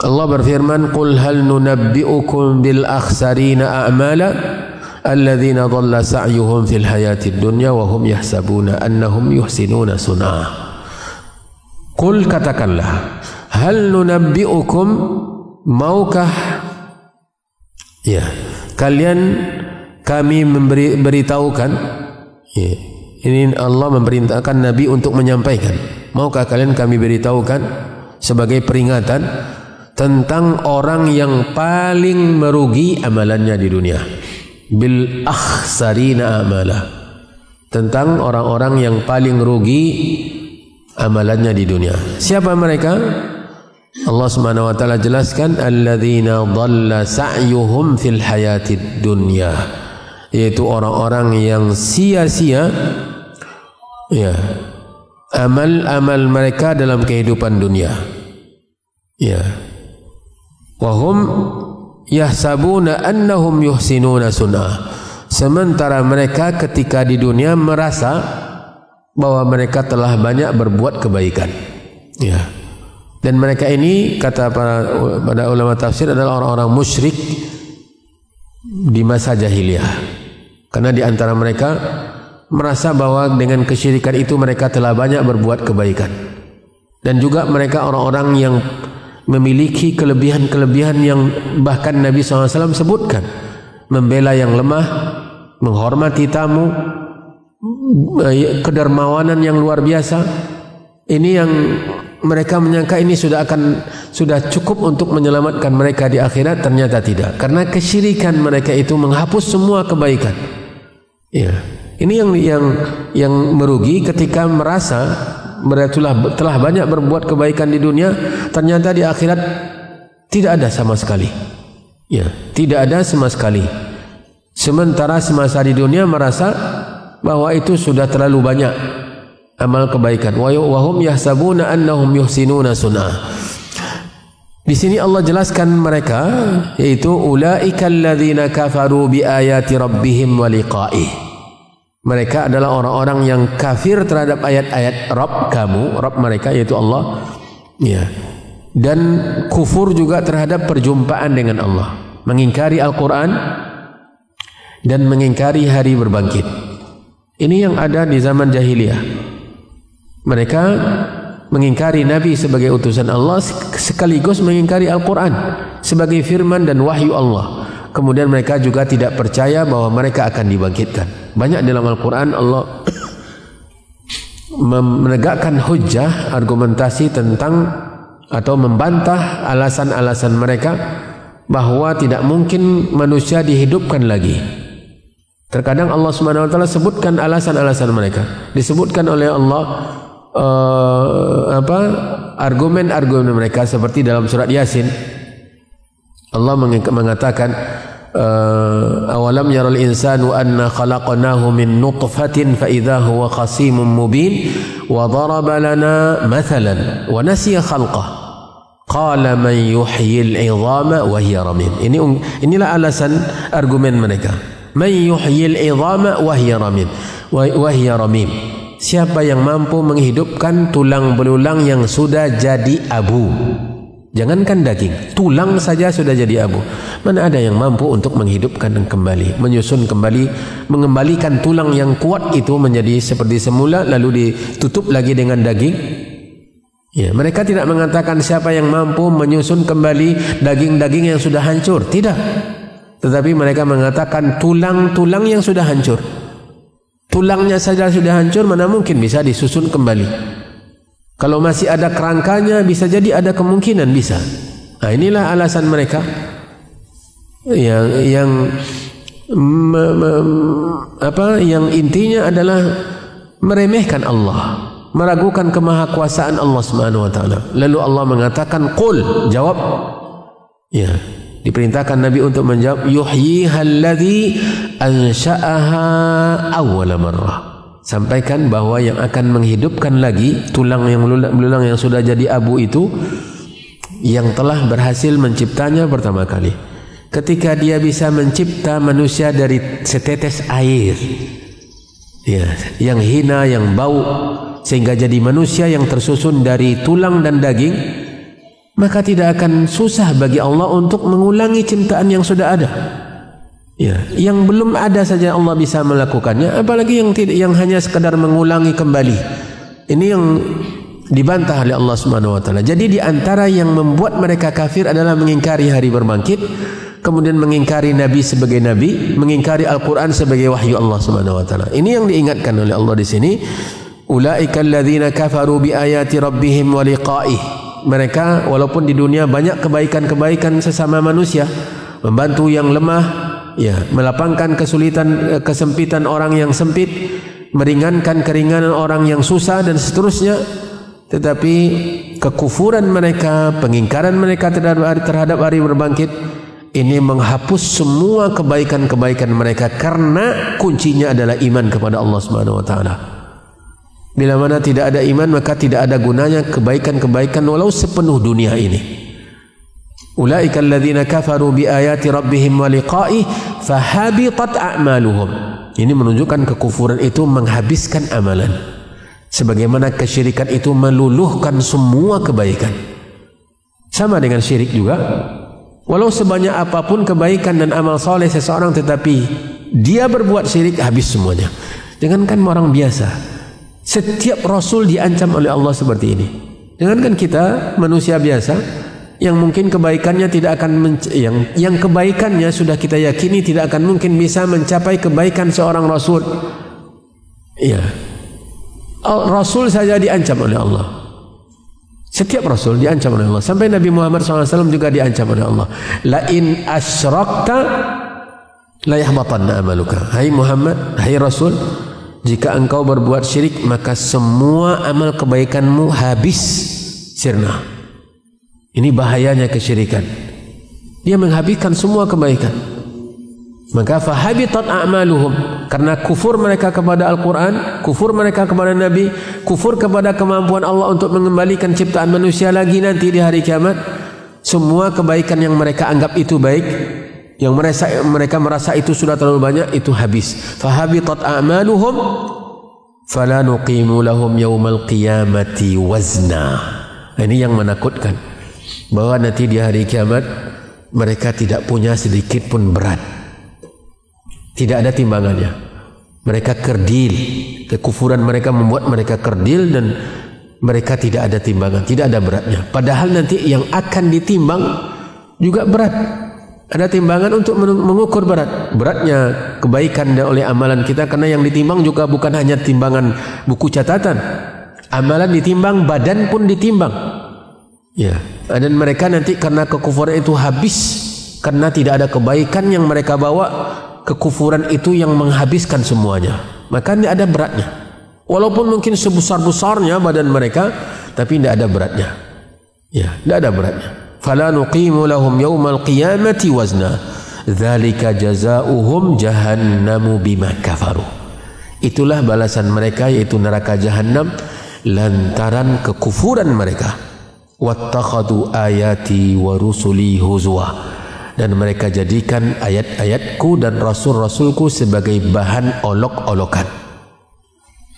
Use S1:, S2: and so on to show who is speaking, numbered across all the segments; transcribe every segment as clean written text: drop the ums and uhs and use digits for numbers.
S1: Allah berfirman, "Qul hal nunabbi'ukum bil akhsarina a'mala alladzina dhalla sa'yuhum fil hayatid dunya wa hum yahsabuna annahum yuhsinuna sun'a." Qul, katakanlah, hal nunabbi'ukum, maukah ya kalian kami beritahukan, ya, ini Allah memerintahkan Nabi untuk menyampaikan, maukah kalian kami beritahukan sebagai peringatan tentang orang yang paling merugi amalannya di dunia, bil akhsarina amala, tentang orang-orang yang paling rugi amalannya di dunia. Siapa mereka? Allah Subhanahu wa taala jelaskan, alladzina dhalla sa'yuhum fil hayatid dunya, yaitu orang-orang yang sia-sia ya amal-amal mereka dalam kehidupan dunia. Ya. Wahum yahsabuna annahum yuhsinuna sun'a, sementara mereka ketika di dunia merasa bahwa mereka telah banyak berbuat kebaikan. Ya. Dan mereka ini, kata para ulama tafsir, adalah orang-orang musyrik di masa jahiliyah. Karena di antara mereka merasa bahwa dengan kesyirikan itu mereka telah banyak berbuat kebaikan. Dan juga mereka orang-orang yang memiliki kelebihan-kelebihan yang bahkan Nabi SAW sebutkan, membela yang lemah, menghormati tamu, kedermawanan yang luar biasa. Ini yang mereka menyangka ini sudah cukup untuk menyelamatkan mereka di akhirat. Ternyata tidak, karena kesyirikan mereka itu menghapus semua kebaikan. Ya, ini yang merugi ketika merasa mereka telah banyak berbuat kebaikan di dunia, ternyata di akhirat tidak ada sama sekali. Ya, tidak ada sama sekali. Sementara semasa di dunia merasa bahwa itu sudah terlalu banyak amal kebaikan. Wa hum yahsabuna annahum yuhsinuna sun'a. Di sini Allah jelaskan mereka, yaitu ulaikal ladzina kafaru bi ayati rabbihim wa liqa'ih. Mereka adalah orang-orang yang kafir terhadap ayat-ayat Rabb kamu, Rabb mereka yaitu Allah, ya. Dan kufur juga terhadap perjumpaan dengan Allah, mengingkari Al-Quran dan mengingkari hari berbangkit. Ini yang ada di zaman jahiliyah. Mereka mengingkari Nabi sebagai utusan Allah, sekaligus mengingkari Al-Quran sebagai firman dan wahyu Allah. Kemudian mereka juga tidak percaya bahwa mereka akan dibangkitkan. Banyak dalam Al-Quran Allah menegakkan hujjah, argumentasi tentang atau membantah alasan-alasan mereka bahwa tidak mungkin manusia dihidupkan lagi. Terkadang Allah Subhanahu wa taala sebutkan alasan-alasan mereka. Disebutkan oleh Allah argumen-argumen mereka, seperti dalam surat Yasin. Allah mengatakan, awalam yaral insanu anna khalaqnahu min nutfatin fa idza huwa khasimun mubin wa daraba lana mathalan wa nasiya khalqah qala man yuhyil 'idhama wa hiya ramim. Inilah alasan argumen mereka. Man yuhyil 'idhama wa hiya ramim. Wa hiya ramim. Siapa yang mampu menghidupkan tulang belulang yang sudah jadi abu? Jangankan daging, tulang saja sudah jadi abu. Mana ada yang mampu untuk menghidupkan kembali, menyusun kembali, mengembalikan tulang yang kuat itu menjadi seperti semula, lalu ditutup lagi dengan daging? Ya, mereka tidak mengatakan siapa yang mampu menyusun kembali daging-daging yang sudah hancur. Tidak. Tetapi mereka mengatakan tulang-tulang yang sudah hancur. Tulangnya saja sudah hancur, mana mungkin bisa disusun kembali? Kalau masih ada kerangkanya, bisa jadi ada kemungkinan bisa. Nah, inilah alasan mereka yang intinya adalah meremehkan Allah, meragukan kemahakuasaan Allah Subhanahu wa taala. Lalu Allah mengatakan, qul, jawab. Ya, diperintahkan Nabi untuk menjawab, yuhyihalladzi ansha'aha awwala marrah. Sampaikan bahwa yang akan menghidupkan lagi tulang yang belulang yang sudah jadi abu itu yang telah berhasil menciptanya pertama kali. Ketika dia bisa mencipta manusia dari setetes air, ya, yang hina, yang bau, sehingga jadi manusia yang tersusun dari tulang dan daging, maka tidak akan susah bagi Allah untuk mengulangi ciptaan yang sudah ada. Ya, yang belum ada saja Allah bisa melakukannya, apalagi yang hanya sekadar mengulangi kembali. Ini yang dibantah oleh Allah Subhanahu wa taala. Jadi di antara yang membuat mereka kafir adalah mengingkari hari berbangkit, kemudian mengingkari nabi sebagai nabi, mengingkari Al-Qur'an sebagai wahyu Allah Subhanahu wa taala. Ini yang diingatkan oleh Allah di sini. Ulaikal ladzina kafaru bi ayati rabbihim wa liqa'ih. Mereka walaupun di dunia banyak kebaikan-kebaikan sesama manusia, membantu yang lemah, ya, melapangkan kesulitan, kesempitan orang yang sempit, meringankan keringanan orang yang susah dan seterusnya, tetapi kekufuran mereka, pengingkaran mereka terhadap hari berbangkit ini menghapus semua kebaikan-kebaikan mereka, karena kuncinya adalah iman kepada Allah Subhanahu wa taala. Bila mana tidak ada iman, maka tidak ada gunanya kebaikan-kebaikan walau sepenuh dunia ini. Ulaikal ladzina kafaru bi ayati rabbihim wa liqa'ih fahabitat a'maluhum. Ini menunjukkan kekufuran itu menghabiskan amalan, sebagaimana kesyirikan itu meluluhkan semua kebaikan. Sama dengan syirik juga, walau sebanyak apapun kebaikan dan amal soleh seseorang, tetapi dia berbuat syirik, habis semuanya. Jangankan orang biasa, setiap Rasul diancam oleh Allah seperti ini. Jangankan kita manusia biasa yang mungkin kebaikannya tidak akan yang kebaikannya sudah kita yakini tidak akan mungkin bisa mencapai kebaikan seorang Rasul. Iya, Rasul saja diancam oleh Allah. Setiap Rasul diancam oleh Allah. Sampai Nabi Muhammad SAW juga diancam oleh Allah. La in asyrakta la yahbatanna amaluka. Hai Muhammad, hai Rasul, jika engkau berbuat syirik, maka semua amal kebaikanmu habis sirna. Ini bahayanya kesyirikan. Dia menghabiskan semua kebaikan. Maka fahabitat a'maluhum, karena kufur mereka kepada Al-Quran, kufur mereka kepada Nabi, kufur kepada kemampuan Allah untuk mengembalikan ciptaan manusia lagi nanti di hari kiamat. Semua kebaikan yang mereka anggap itu baik, yang mereka merasa itu sudah terlalu banyak, itu habis. Fahabitat a'maluhum fala nuqimu lahum yaumal qiyamati wazna. Ini yang menakutkan, bahwa nanti di hari kiamat mereka tidak punya sedikit pun berat. Tidak ada timbangannya. Mereka kerdil. Kekufuran mereka membuat mereka kerdil dan mereka tidak ada timbangan, tidak ada beratnya. Padahal nanti yang akan ditimbang juga berat. Ada timbangan untuk mengukur beratnya kebaikan dan oleh amalan kita, karena yang ditimbang juga bukan hanya timbangan buku catatan. Amalan ditimbang, badan pun ditimbang. Ya, dan mereka nanti karena kekufuran itu habis, karena tidak ada kebaikan yang mereka bawa, kekufuran itu yang menghabiskan semuanya. Maka tidak ada beratnya. Walaupun mungkin sebesar-besarnya badan mereka, tapi tidak ada beratnya. Ya, tidak ada beratnya. Fala nuqimu lahum yaumal qiyamati wazna. Dzalika jazaohum jahannamu bima kafaru. Itulah balasan mereka, yaitu neraka jahanam lantaran kekufuran mereka. Wattakhadhu ayati wa rusuli huzwa. Dan mereka jadikan ayat-ayatku dan rasul-rasulku sebagai bahan olok-olokan,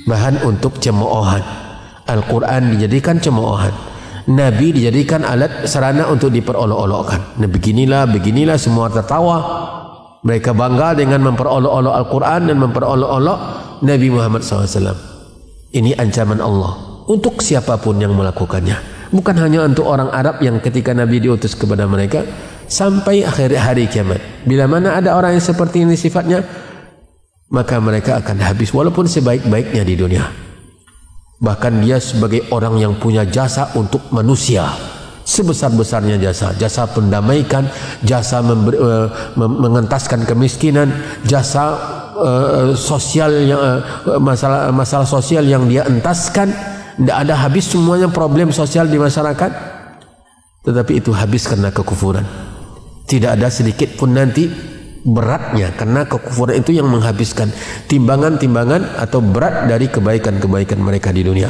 S1: bahan untuk cemoohan. Al-Quran dijadikan cemoohan, Nabi dijadikan alat sarana untuk diperolok-olokkan. Nah, beginilah semua tertawa. Mereka bangga dengan memperolok-olok Al-Quran dan memperolok-olok Nabi Muhammad SAW. Ini ancaman Allah untuk siapapun yang melakukannya. Bukan hanya untuk orang Arab yang ketika Nabi diutus kepada mereka, sampai akhir hari kiamat. Bila mana ada orang yang seperti ini sifatnya, maka mereka akan habis walaupun sebaik-baiknya di dunia. Bahkan dia sebagai orang yang punya jasa untuk manusia, sebesar-besarnya jasa pendamaikan, jasa mengentaskan kemiskinan, jasa sosial yang masalah sosial yang dia entaskan. Tidak ada habis semuanya problem sosial di masyarakat, tetapi itu habis karena kekufuran. Tidak ada sedikit pun nanti beratnya, karena kekufuran itu yang menghabiskan timbangan-timbangan atau berat dari kebaikan-kebaikan mereka di dunia.